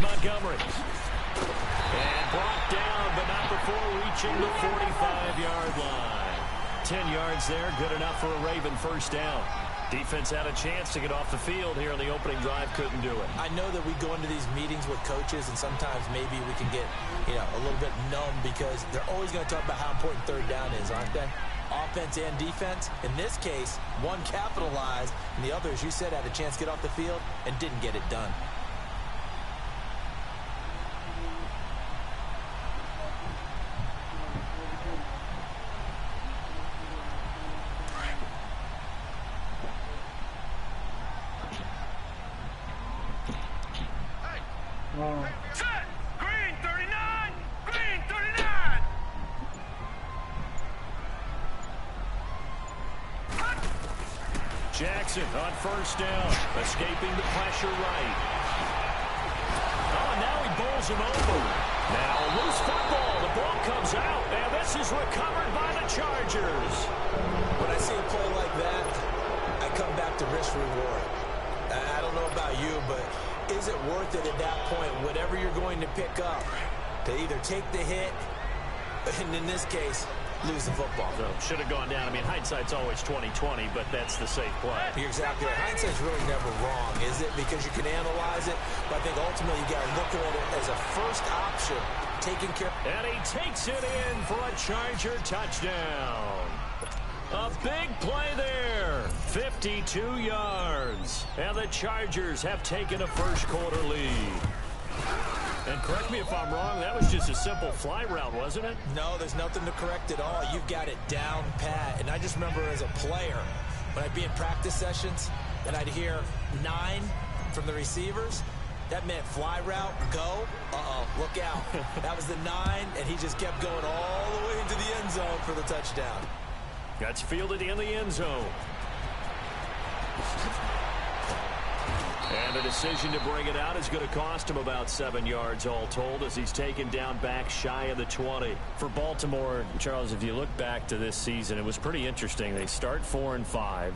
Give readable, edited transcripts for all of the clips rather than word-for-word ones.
Montgomery. And brought down, but not before reaching the 45-yard line. 10 yards there, good enough for a Raven first down. Defense had a chance to get off the field here on the opening drive, couldn't do it. I know that we go into these meetings with coaches, and sometimes maybe we can get, a little bit numb because they're always going to talk about how important third down is, aren't they? Offense and defense. In this case, one capitalized, and the other, as you said, had a chance to get off the field and didn't get it done. Set! Green 39! Green 39! Jackson on first down, escaping the pressure right. Oh, now he bowls him over. Now loose football. The ball comes out, and this is recovered by the Chargers. When I see a play like that, I come back to risk reward. I don't know about you, but is it worth it at that point, whatever you're going to pick up, to either take the hit, and in this case, lose the football? So should have gone down. I mean, hindsight's always 20/20, but that's the safe play. You're exactly right. Hindsight's really never wrong, is it? Because you can analyze it, but I think ultimately you got to look at it as a first option, taking care. And he takes it in for a Charger touchdown. A big play there, 52 yards. And the Chargers have taken a first-quarter lead. And correct me if I'm wrong, that was just a simple fly route, wasn't it? No, there's nothing to correct at all. You've got it down pat. And I just remember as a player, when I'd be in practice sessions, and I'd hear 9 from the receivers, that meant fly route, go. Uh-oh, look out. That was the 9, and he just kept going all the way into the end zone for the touchdown. That's fielded in the end zone. And the decision to bring it out is going to cost him about 7 yards all told as he's taken down back shy of the 20. For Baltimore, Charles, if you look back to this season, it was pretty interesting. They start 4-5.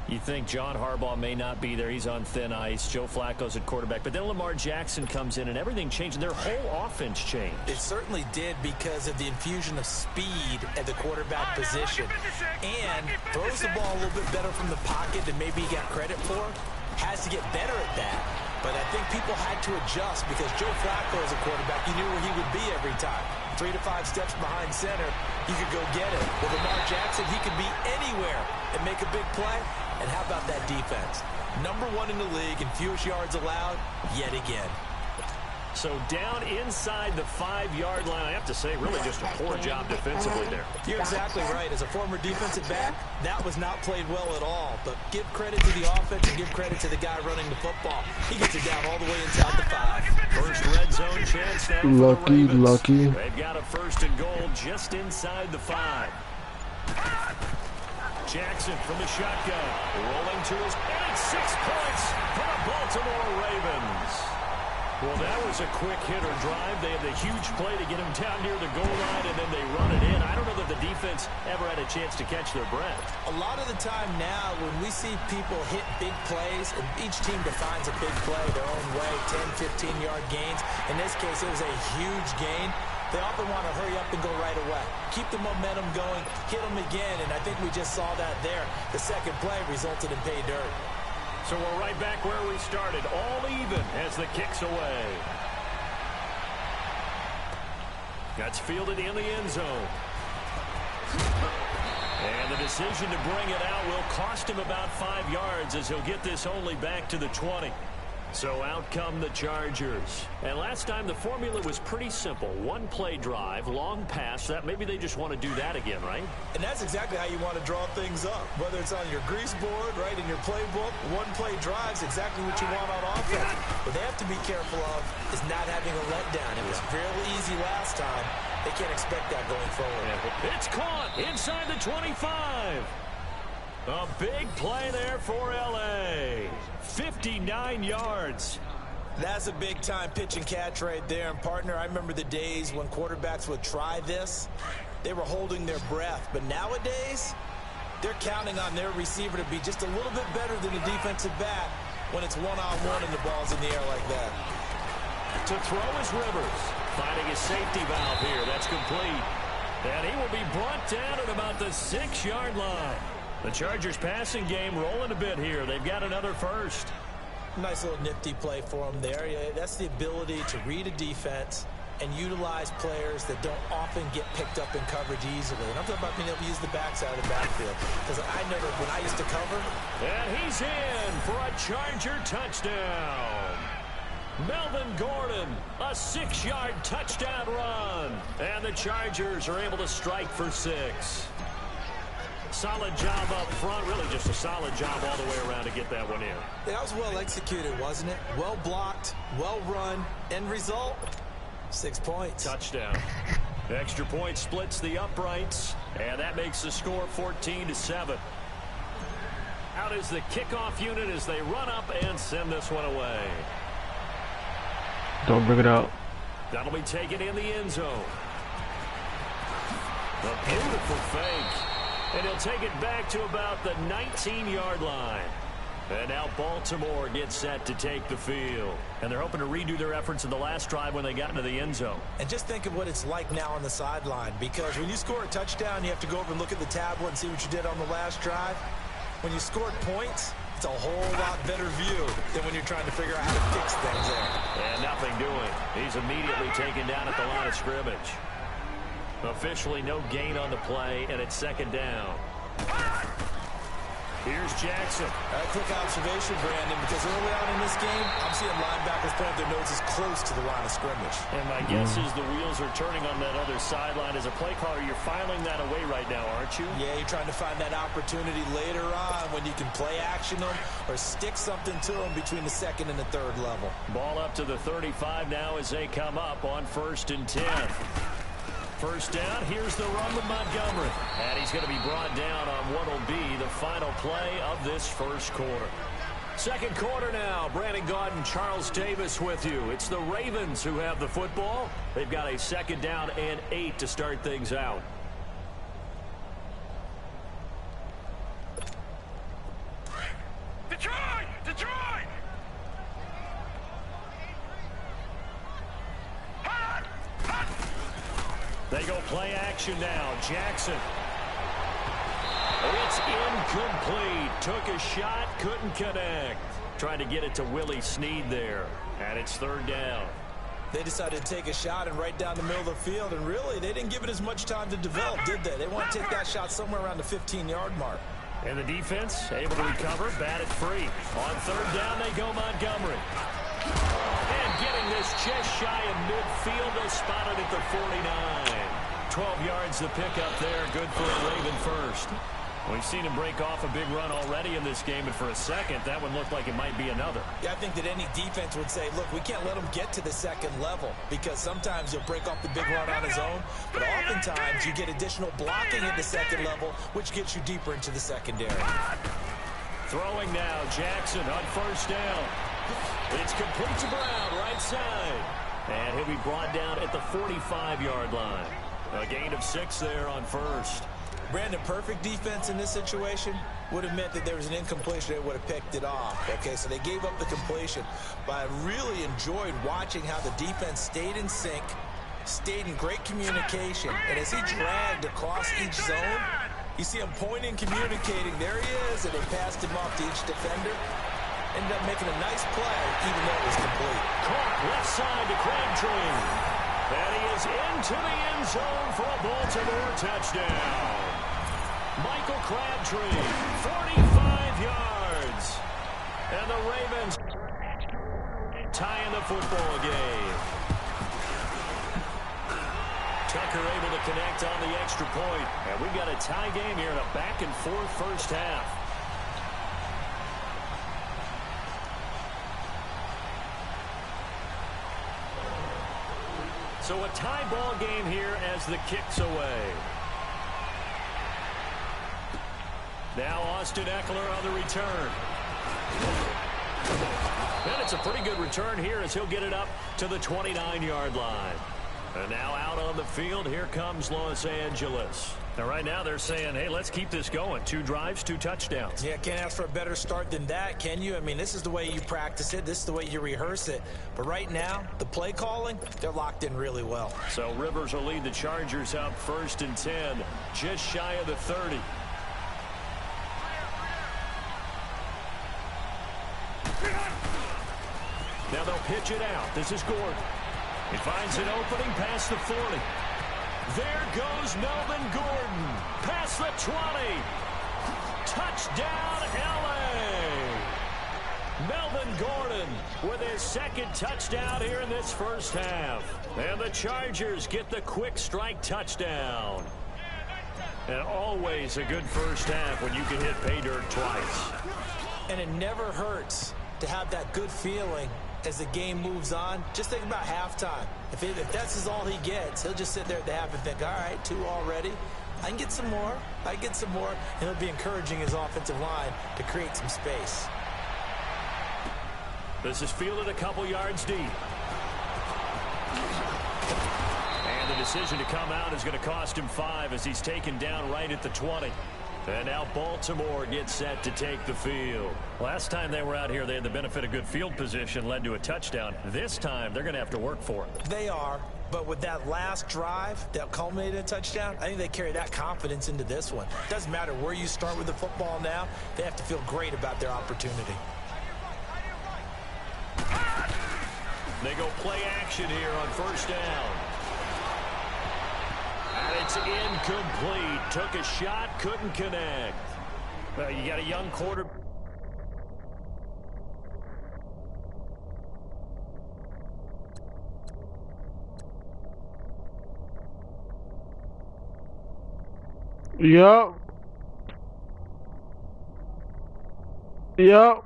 You think John Harbaugh may not be there. He's on thin ice. Joe Flacco's at quarterback. But then Lamar Jackson comes in, and everything changed. And their whole offense changed. It certainly did because of the infusion of speed at the quarterback position. And throws the ball a little bit better from the pocket than maybe he got credit for. Has to get better at that. But I think people had to adjust because Joe Flacco as a quarterback, you knew where he would be every time. 3 to 5 steps behind center, he could go get it. With Lamar Jackson, he could be anywhere and make a big play. And how about that defense? #1 in the league in fewest yards allowed yet again. So down inside the 5-yard line, I have to say, really just a poor job defensively there. You're exactly right. As a former defensive back, that was not played well at all. But give credit to the offense and give credit to the guy running the football. He gets it down all the way inside the 5. First red zone chance now for the Ravens. Lucky. They've got a first and goal just inside the 5. Jackson from the shotgun, rolling to his, and it's 6 points for the Baltimore Ravens. Well, that was a quick hitter drive. They had the huge play to get him down near the goal line, and then they run it in. I don't know that the defense ever had a chance to catch their breath. A lot of the time now, when we see people hit big plays, and each team defines a big play their own way, 10, 15-yard gains. In this case, it was a huge gain. They often want to hurry up and go right away. Keep the momentum going, hit them again, and I think we just saw that there. The second play resulted in pay dirt. So we're right back where we started, all even as the kick's away. That's fielded in the end zone. And the decision to bring it out will cost him about 5 yards as he'll get this only back to the 20. So out come the Chargers. And last time the formula was pretty simple. One play drive, long pass. That maybe they just want to do that again, right? And that's exactly how you want to draw things up. Whether it's on your grease board, right, in your playbook, one play drive's exactly what you want on offense. What they have to be careful of is not having a letdown. It was fairly easy last time. They can't expect that going forward. It's caught inside the 25. A big play there for L.A. 59 yards. That's a big-time pitch and catch right there. And, partner, I remember the days when quarterbacks would try this. They were holding their breath. But nowadays, they're counting on their receiver to be just a little bit better than the defensive back when it's one-on-one and the ball's in the air like that. To throw is Rivers. Finding his safety valve here. That's complete. And he will be brought down at about the 6-yard line. The Chargers passing game rolling a bit here. They've got another first. Nice little nifty play for him there. Yeah, that's the ability to read a defense and utilize players that don't often get picked up in coverage easily. And I'm talking about being able to use the backside of the backfield. Because I never, when I used to cover. And he's in for a Charger touchdown. Melvin Gordon, a 6-yard touchdown run. And the Chargers are able to strike for 6. Solid job up front, really just a solid job all the way around to get that one in. That was well executed, wasn't it? Well blocked, well run. End result, 6 points. Touchdown. The extra point splits the uprights, and that makes the score 14-7. Out is the kickoff unit as they run up and send this one away. Don't bring it out. That'll be taken in the end zone. A beautiful fake. And he'll take it back to about the 19-yard line. And now Baltimore gets set to take the field. And they're hoping to redo their efforts in the last drive when they got into the end zone. And just think of what it's like now on the sideline. Because when you score a touchdown, you have to go over and look at the tablet and see what you did on the last drive. When you scored points, it's a whole lot better view than when you're trying to figure out how to fix things there. And nothing doing. He's immediately taken down at the line of scrimmage. Officially no gain on the play, and it's second down. Here's Jackson. A quick observation, Brandon, because early on in this game, I'm seeing linebackers point their noses close to the line of scrimmage. And my guess is the wheels are turning on that other sideline. As a play caller, you're filing that away right now, aren't you? Yeah, you're trying to find that opportunity later on when you can play action them or stick something to them between the second and the third level. Ball up to the 35 now as they come up on 1st and 10. First down, here's the run with Montgomery. And he's going to be brought down on what will be the final play of this first quarter. Second quarter now. Brandon Gaudin, Charles Davis with you. It's the Ravens who have the football. They've got a second down and 8 to start things out. Detroit! Detroit! Hot! Hot! They go play action now. Jackson. It's incomplete. Took a shot, couldn't connect. Trying to get it to Willie Snead there. And it's third down. They decided to take a shot and right down the middle of the field, and really, they didn't give it as much time to develop, did they? They want to take that shot somewhere around the 15-yard mark. And the defense able to recover, bat it free. On third down, they go Montgomery. And getting this just shy of midfield, they spotted at the 49. 12 yards the pickup there, good for a Raven first. We've seen him break off a big run already in this game, and for a second, that one looked like it might be another. Yeah, I think that any defense would say, look, we can't let him get to the second level because sometimes he'll break off the big run on his own, but oftentimes you get additional blocking at the second level, which gets you deeper into the secondary. Throwing now, Jackson on first down. It's complete to Brown, right side. And he'll be brought down at the 45-yard line. A gain of 6 there on first. Brandon, perfect defense in this situation would have meant that there was an incompletion. They would have picked it off. Okay, so they gave up the completion. But I really enjoyed watching how the defense stayed in sync, stayed in great communication. And as he dragged across each zone, you see him pointing, communicating. There he is, and they passed him off to each defender. Ended up making a nice play, even though it was complete. Caught left side to Crabtree. And he is into the end zone for a Baltimore touchdown. Michael Crabtree, 45 yards. And the Ravens tying the football game. Tucker able to connect on the extra point. And we've got a tie game here in a back-and-forth first half. So a tie ball game here as the kick's away. Now Austin Eckler on the return. And it's a pretty good return here as he'll get it up to the 29-yard line. And now out on the field, here comes Los Angeles. Now, right now, they're saying, hey, let's keep this going. 2 drives, 2 touchdowns. Yeah, can't ask for a better start than that, can you? I mean, this is the way you practice it. This is the way you rehearse it. But right now, the play calling, they're locked in really well. So Rivers will lead the Chargers out 1st and 10, just shy of the 30. Now they'll pitch it out. This is Gordon. He finds an opening past the 40. There goes Melvin Gordon. Past the 20. Touchdown, L.A. Melvin Gordon with his 2nd touchdown here in this first half. And the Chargers get the quick strike touchdown. And always a good first half when you can hit pay dirt twice. And it never hurts to have that good feeling as the game moves on. Just think about halftime. If that's all he gets, he'll just sit there at the half and think, all right, 2 already. I can get some more. I can get some more. And he'll be encouraging his offensive line to create some space. This is fielded a couple yards deep. And the decision to come out is going to cost him 5 as he's taken down right at the 20. And now Baltimore gets set to take the field. Last time they were out here, they had the benefit of good field position, led to a touchdown. This time, they're going to have to work for it. They are, but with that last drive that culminated in a touchdown, I think they carry that confidence into this one. Doesn't matter where you start with the football now, they have to feel great about their opportunity. They go play action here on 1st down. And it's incomplete. Took a shot, couldn't connect. Well, you got a young quarterback. Yep. Yep.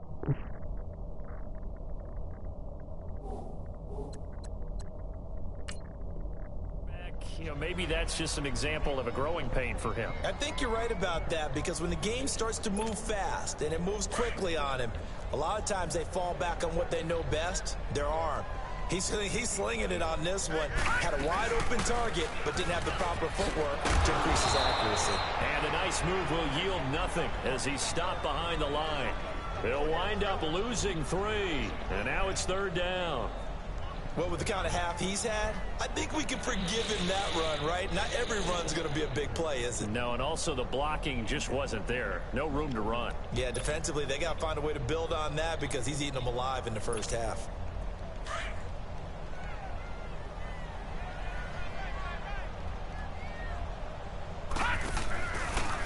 You know, maybe that's just an example of a growing pain for him. I think you're right about that, because when the game starts to move fast and it moves quickly on him, a lot of times they fall back on what they know best, their arm. He's slinging it on this one. Had a wide open target, but didn't have the proper footwork to increase his accuracy. And a nice move will yield nothing as he's stopped behind the line. They'll wind up losing 3. And now it's 3rd down. Well, with the kind of half he's had, I think we can forgive him that run, right? Not every run's going to be a big play, is it? No, and also the blocking just wasn't there. No room to run. Yeah, defensively, they got to find a way to build on that because he's eating them alive in the first half.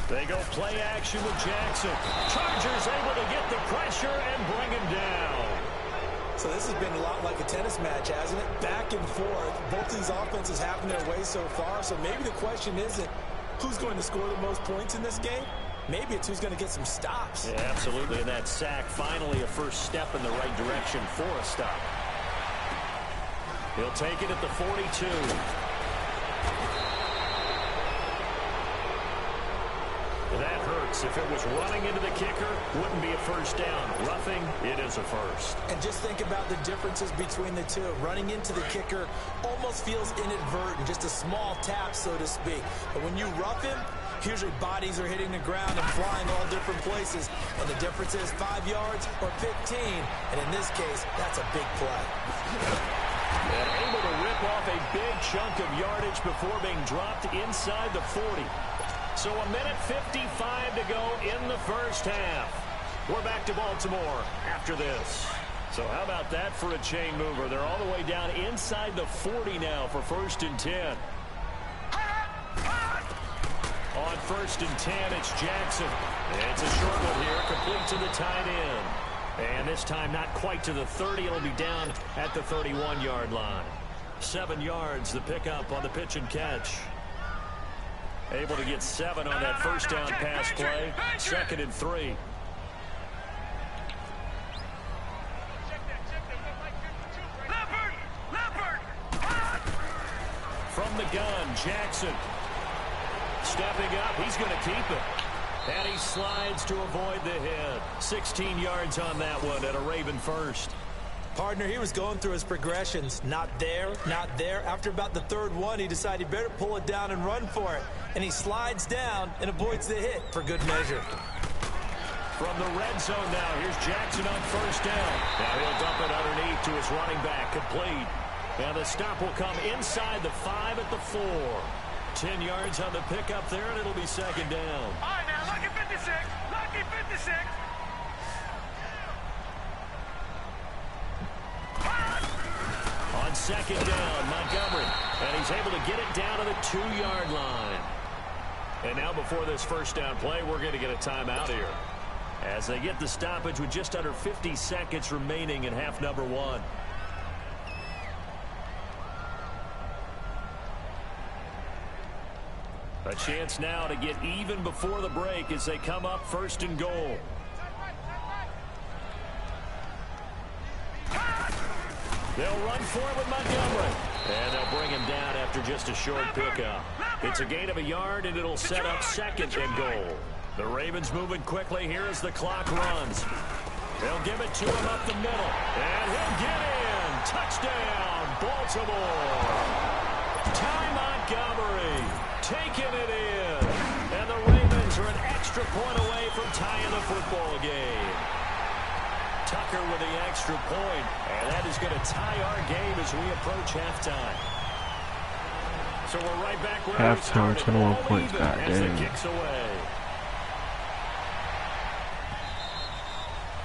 They go play action with Jackson. Chargers able to get the pressure and bring him down. So this has been a lot like a tennis match, hasn't it? Back and forth. Both these offenses having their way so far. So maybe the question isn't who's going to score the most points in this game. Maybe it's who's going to get some stops. Yeah, absolutely. And that sack, finally a first step in the right direction for a stop. He'll take it at the 42. That hurts. If it was running into the kicker, wouldn't be a first down. Roughing, it is a first. And just think about the differences between the two. Running into the kicker almost feels inadvertent, just a small tap, so to speak. But when you rough him, usually bodies are hitting the ground and flying all different places. And the difference is 5 yards or 15. And in this case, that's a big play. And able to rip off a big chunk of yardage before being dropped inside the 40. So a minute 55 to go in the first half. We're back to Baltimore after this. So how about that for a chain mover? They're all the way down inside the 40 now for 1st and 10. On 1st and 10, it's Jackson. It's a short one here, complete to the tight end. And this time not quite to the 30. It'll be down at the 31-yard line. 7 yards, the pickup on the pitch and catch. Able to get 7 on that first down pass play. 2nd and 3. From the gun, Jackson. Stepping up, he's going to keep it. And he slides to avoid the hit. 16 yards on that one at a Raven first. Partner, he was going through his progressions. Not there, not there. After about the third one, he decided he better pull it down and run for it. And he slides down and avoids the hit for good measure. From the red zone now, here's Jackson on first down. Now he'll dump it underneath to his running back, complete. And the stop will come inside the 5 at the 4. 10 yards on the pickup there, and it'll be second down. All right, now, lucky 56. Lucky 56. On second down, Montgomery. And he's able to get it down to the 2-yard line. And now before this first down play, we're going to get a timeout here, as they get the stoppage with just under 50 seconds remaining in half number 1. A chance now to get even before the break as they come up first and goal. They'll run for it with Montgomery. And they'll bring him down after just a short pickup. It's a gain of a yard, and it'll set up second and goal. The Ravens moving quickly here as the clock runs. They'll give it to him up the middle. And he'll get in. Touchdown, Baltimore. Ty Montgomery taking it in. And the Ravens are an extra point away from tying the football game. Tucker with the extra point, and that is going to tie our game as we approach halftime. So we're right back where Halftime, we started. 21 All points even back. as the Damn. kicks away.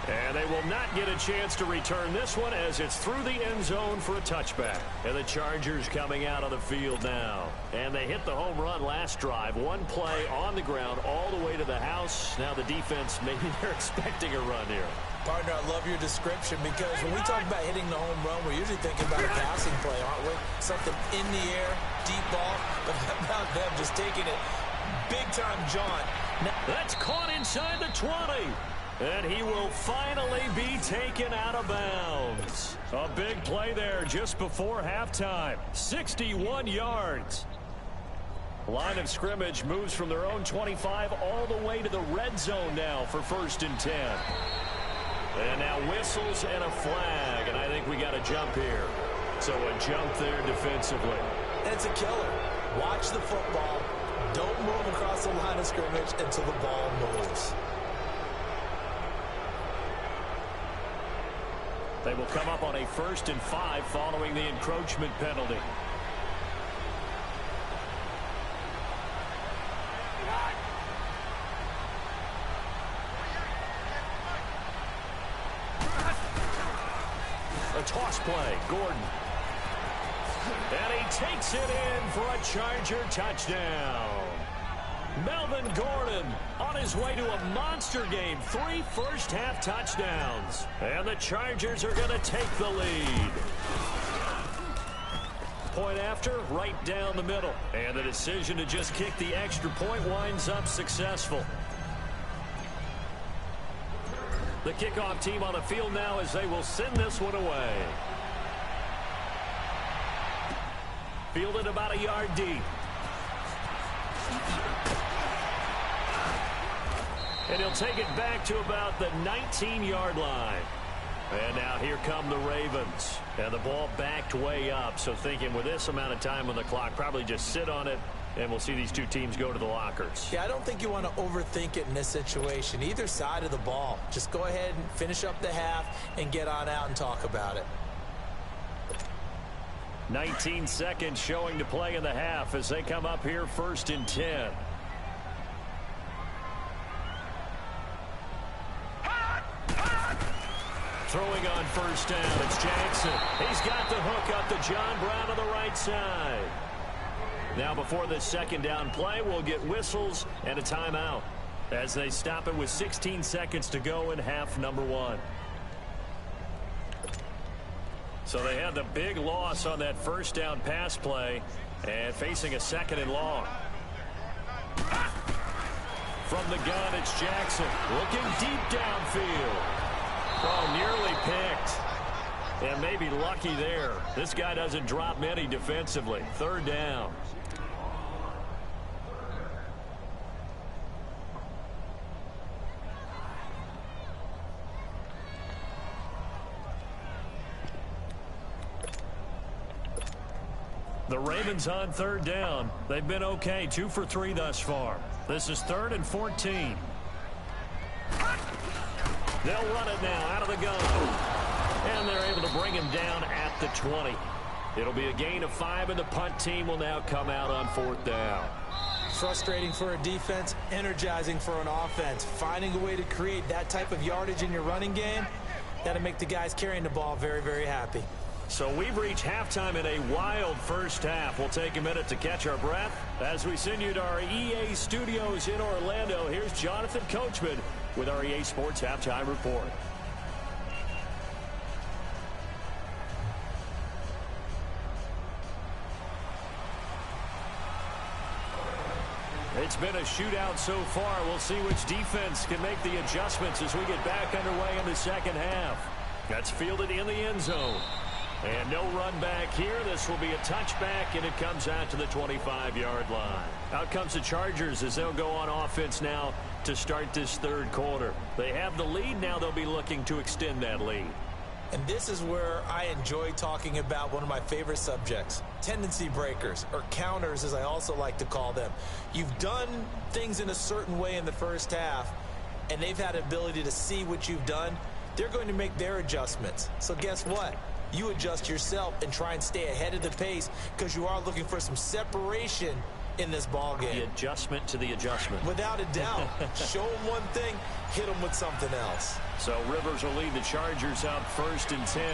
And they will not get a chance to return this one as it's through the end zone for a touchback. And the Chargers coming out on the field now. And they hit the home run last drive. One play on the ground all the way to the house. Now the defense, maybe they're expecting a run here. Partner, I love your description, because when we talk about hitting the home run, we're usually thinking about a passing play, aren't we? Something in the air, deep ball, but how about them just taking it big-time jaunt. That's caught inside the 20. And he will finally be taken out of bounds. A big play there just before halftime. 61 yards. Line of scrimmage moves from their own 25 all the way to the red zone now for 1st and 10. And now whistles and a flag, and I think we got a jump here. So a jump there defensively. And it's a killer. Watch the football. Don't move across the line of scrimmage until the ball moves. They will come up on a 1st and 5 following the encroachment penalty. A toss play, Gordon. And he takes it in for a Charger touchdown. Melvin Gordon on his way to a monster game. 3 first-half touchdowns. And the Chargers are going to take the lead. Point after, right down the middle. And the decision to just kick the extra point winds up successful. The kickoff team on the field now as they will send this one away. Fielded about a yard deep. And he'll take it back to about the 19-yard line. And now here come the Ravens. And the ball backed way up. So thinking with this amount of time on the clock, probably just sit on it, and we'll see these two teams go to the lockers. Yeah, I don't think you want to overthink it in this situation. Either side of the ball. Just go ahead and finish up the half and get on out and talk about it. 19 seconds showing to play in the half as they come up here 1st and 10. Throwing on 1st down, it's Jackson. He's got the hook up to John Brown on the right side. Now before this 2nd down play, we'll get whistles and a timeout as they stop it with 16 seconds to go in half number 1. So they had the big loss on that 1st down pass play and facing a 2nd and long. From the gun, it's Jackson looking deep downfield. Oh, nearly picked. And maybe lucky there. This guy doesn't drop many defensively. 3rd down. The Ravens on third down. They've been okay, 2 for 3 thus far. This is 3rd and 14. They'll run it now out of the gun. And they're able to bring him down at the 20. It'll be a gain of 5, and the punt team will now come out on 4th down. Frustrating for a defense, energizing for an offense. Finding a way to create that type of yardage in your running game, that'll make the guys carrying the ball very, very happy. So we've reached halftime in a wild first half. We'll take a minute to catch our breath as we send you to our EA studios in Orlando. Here's Jonathan Coachman with our EA Sports Halftime Report. It's been a shootout so far. We'll see which defense can make the adjustments as we get back underway in the second half. That's fielded in the end zone. And no run back here. This will be a touchback, and it comes out to the 25-yard line. Out comes the Chargers as they'll go on offense now to start this third quarter. They have the lead. Now they'll be looking to extend that lead. And this is where I enjoy talking about one of my favorite subjects, tendency breakers, or counters as I also like to call them. You've done things in a certain way in the first half, and they've had the ability to see what you've done. They're going to make their adjustments. So guess what? You adjust yourself and try and stay ahead of the pace because you are looking for some separation in this ball game. The adjustment to the adjustment. Without a doubt. Show them one thing, hit them with something else. So Rivers will lead the Chargers out 1st and 10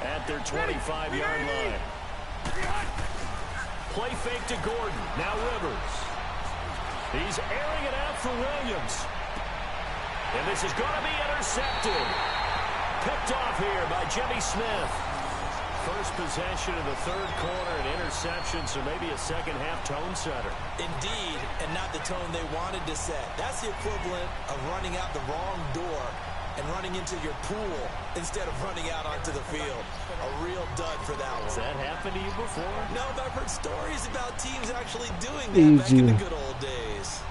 at their 25-yard line. Play fake to Gordon. Now Rivers. He's airing it out for Williams. And this is going to be intercepted. Picked off here by Jimmy Smith. First possession of the third quarter, an interception, so maybe a second-half tone setter. Indeed, and not the tone they wanted to set. That's the equivalent of running out the wrong door and running into your pool instead of running out onto the field. A real dud for that one. Has that happened to you before? No, but I've heard stories about teams actually doing that back in the good old days.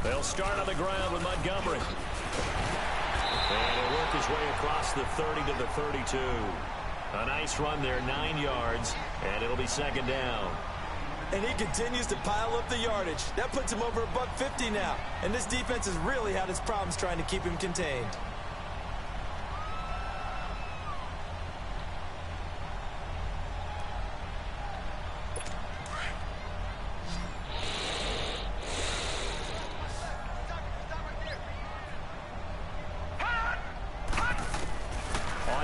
They'll start on the ground with Montgomery. And he'll work his way across the 30 to the 32. A nice run there, 9 yards, and it'll be second down. And he continues to pile up the yardage. That puts him over $150 now. And this defense has really had its problems trying to keep him contained.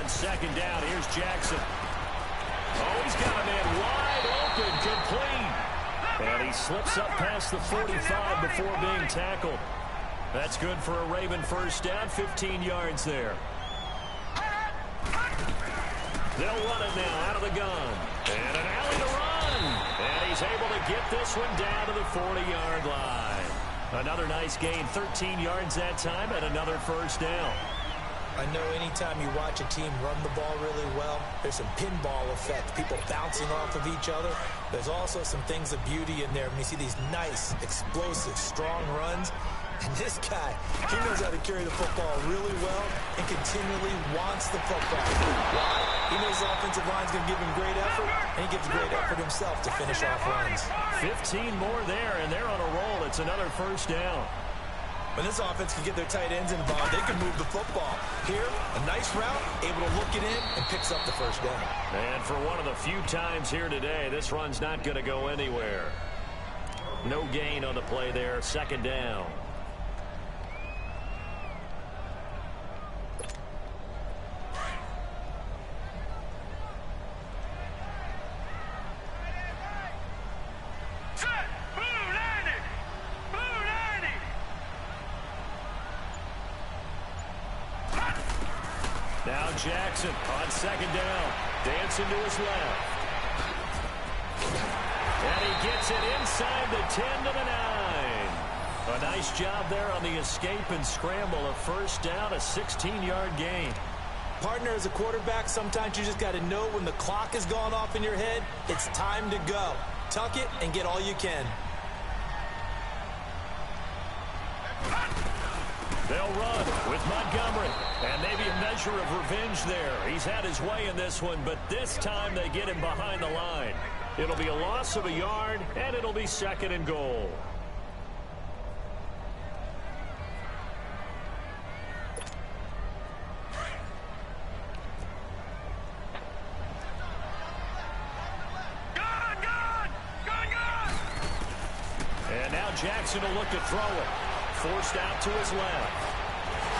Second down, here's Jackson. Oh, he's got a man wide open, complete. And he slips up past the 45 before being tackled. That's good for a Raven first down, 15 yards there. They'll run it now out of the gun. And an alley to run. And he's able to get this one down to the 40-yard line. Another nice gain, 13 yards that time, and another first down. I know anytime you watch a team run the ball really well, there's some pinball effect, people bouncing off of each other. There's also some things of beauty in there when you see these nice, explosive, strong runs. And this guy, he knows how to carry the football really well and continually wants the football. Why? He knows the offensive line's going to give him great effort, and he gives great effort himself to finish off runs. 15 more there, and they're on a roll. It's another first down. When this offense can get their tight ends involved, they can move the football. Here, a nice route, able to look it in, and picks up the first down. And for one of the few times here today, this run's not going to go anywhere. No gain on the play there, second down. Now Jackson on second down. Dancing to his left. And he gets it inside the 10 to the 9. A nice job there on the escape and scramble. A first down, a 16-yard gain. Partner, as a quarterback, sometimes you just got to know when the clock has gone off in your head, it's time to go. Tuck it and get all you can. They'll run with Montgomery. And maybe a measure of revenge there. He's had his way in this one, but this time they get him behind the line. It'll be a loss of a yard, and it'll be 2nd and goal. And now Jackson will look to throw it. Forced out to his left.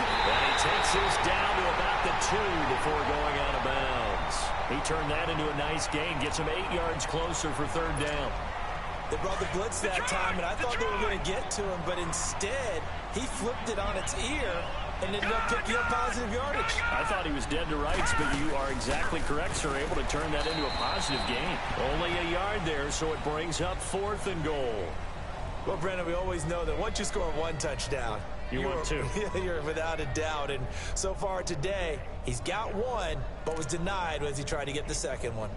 And he takes this down to about the 2 before going out of bounds. He turned that into a nice gain. Gets him 8 yards closer for 3rd down. They brought the blitz that time, and I thought they were going to get to him, but instead, he flipped it on its ear and ended up picking up positive yardage. I thought he was dead to rights, but you are exactly correct, sir. Able to turn that into a positive gain. Only a yard there, so it brings up 4th and goal. Well, Brendan, we always know that once you score 1 touchdown, You want 2. You're without a doubt. And so far today, he's got 1, but was denied as he tried to get the 2nd one.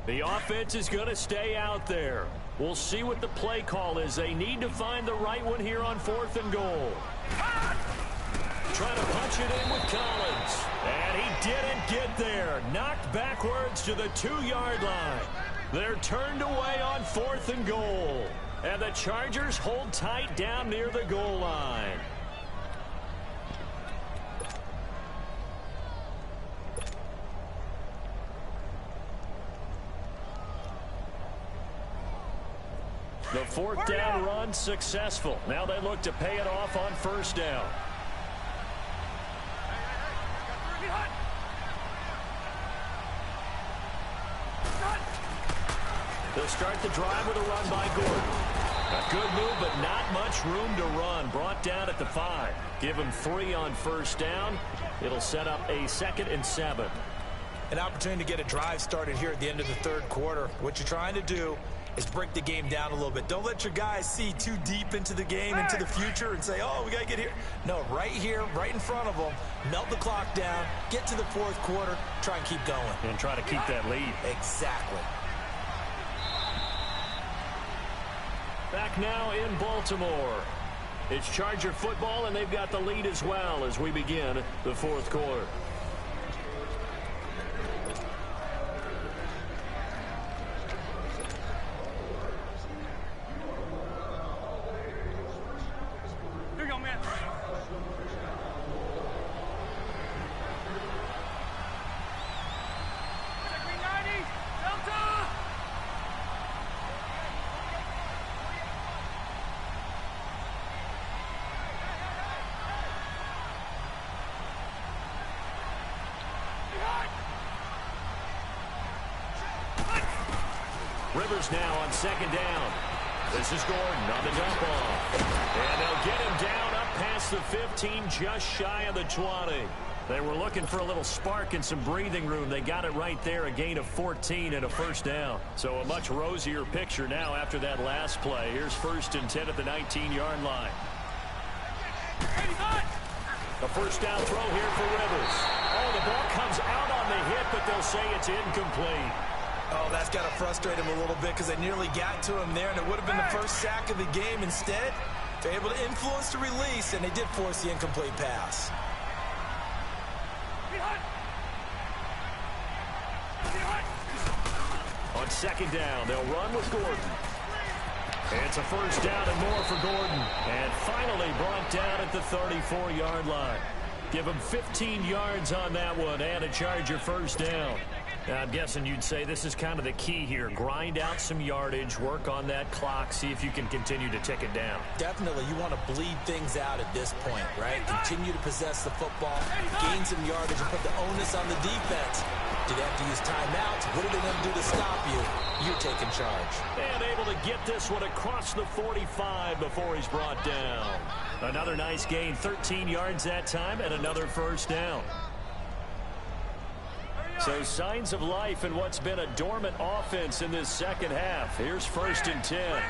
The offense is going to stay out there. We'll see what the play call is. They need to find the right one here on 4th and goal. Trying to punch it in with Collins. And he didn't get there. Knocked backwards to the 2-yard line. They're turned away on 4th and goal. And the Chargers hold tight down near the goal line. The 4th down run successful. Now they look to pay it off on 1st down. They'll start the drive with a run by Gordon. A good move, but not much room to run. Brought down at the 5. Give him 3 on 1st down. It'll set up a 2nd and 7. An opportunity to get a drive started here at the end of the 3rd quarter. What you're trying to do is break the game down a little bit. Don't let your guys see too deep into the game, into the future, and say, oh, we got to get here. No, right here, right in front of them, melt the clock down, get to the 4th quarter, try and keep going. And try to keep that lead. Exactly. Back now in Baltimore. It's Charger football, and they've got the lead as well as we begin the 4th quarter. Here you go, man. Green 90, Delta! Rivers now on 2nd down. This is Gordon on the dump off. And they'll get him down up past the 15, just shy of the 20. They were looking for a little spark and some breathing room. They got it right there, a gain of 14 and a 1st down. So a much rosier picture now after that last play. Here's 1st and 10 at the 19-yard line. A 1st down throw here for Rivers. Oh, the ball comes out on the hit, but they'll say it's incomplete. Oh, that's got to frustrate him a little bit because they nearly got to him there, and it would have been the 1st sack of the game. Instead, they're able to influence the release, and they did force the incomplete pass. On 2nd down, they'll run with Gordon. And it's a 1st down and more for Gordon. And finally brought down at the 34-yard line. Give him 15 yards on that one and a Charger 1st down. Now, I'm guessing you'd say this is kind of the key here. Grind out some yardage, work on that clock, see if you can continue to tick it down. Definitely, you want to bleed things out at this point, right? Continue to possess the football, gain some yardage, and put the onus on the defense. Do they have to use timeouts? What are they going to do to stop you? You're taking charge. And able to get this one across the 45 before he's brought down. Another nice gain, 13 yards that time, and another 1st down. So signs of life in what's been a dormant offense in this 2nd half. Here's 1st and 10.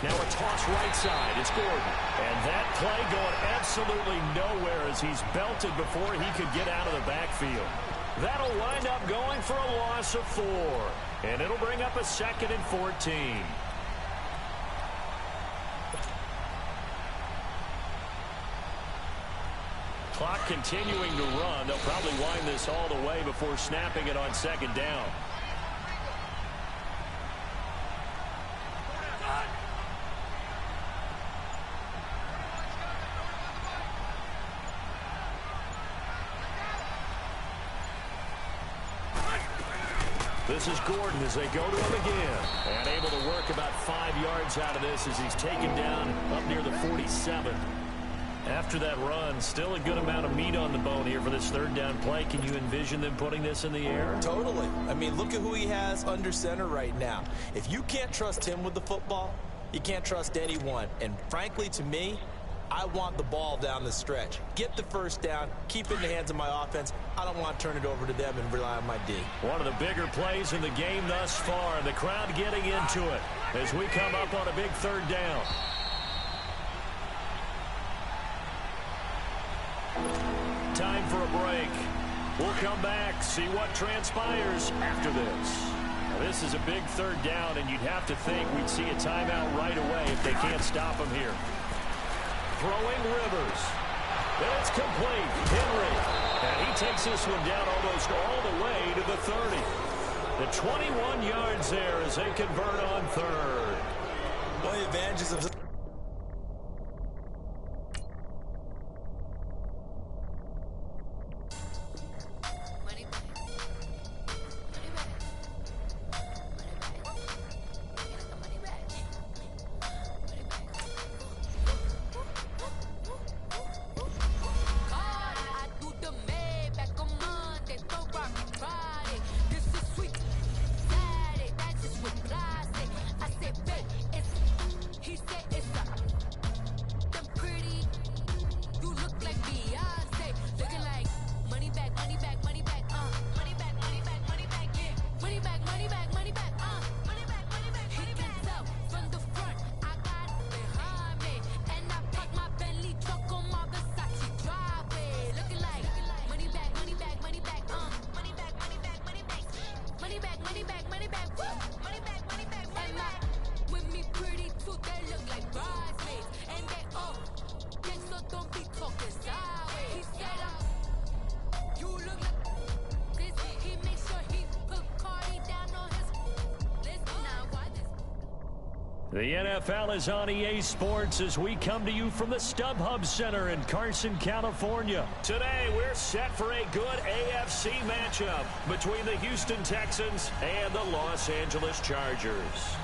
Now a toss right side. It's Gordon. And that play going absolutely nowhere as he's belted before he could get out of the backfield. That'll wind up going for a loss of 4. And it'll bring up a 2nd and 14. Clock continuing to run. They'll probably wind this all the way before snapping it on 2nd down. This is Gordon as they go to him again. And able to work about 5 yards out of this as he's taken down up near the 47. After that run, still a good amount of meat on the bone here for this 3rd down play. Can you envision them putting this in the air? Totally. I mean, look at who he has under center right now. If you can't trust him with the football, you can't trust anyone. And frankly, to me, I want the ball down the stretch. Get the 1st down, keep it in the hands of my offense. I don't want to turn it over to them and rely on my D. One of the bigger plays in the game thus far. The crowd getting into it as we come up on a big 3rd down. Time for a break. We'll come back, see what transpires after this. Now, this is a big 3rd down, and you'd have to think we'd see a timeout right away if they can't stop him here. Throwing Rivers. And it's complete. Henry. And he takes this one down almost all the way to the 30. The 21 yards there as they convert on 3rd. One of the advantages of The NFL is on EA Sports as we come to you from the StubHub Center in Carson, California. Today, we're set for a good AFC matchup between the Houston Texans and the Los Angeles Chargers.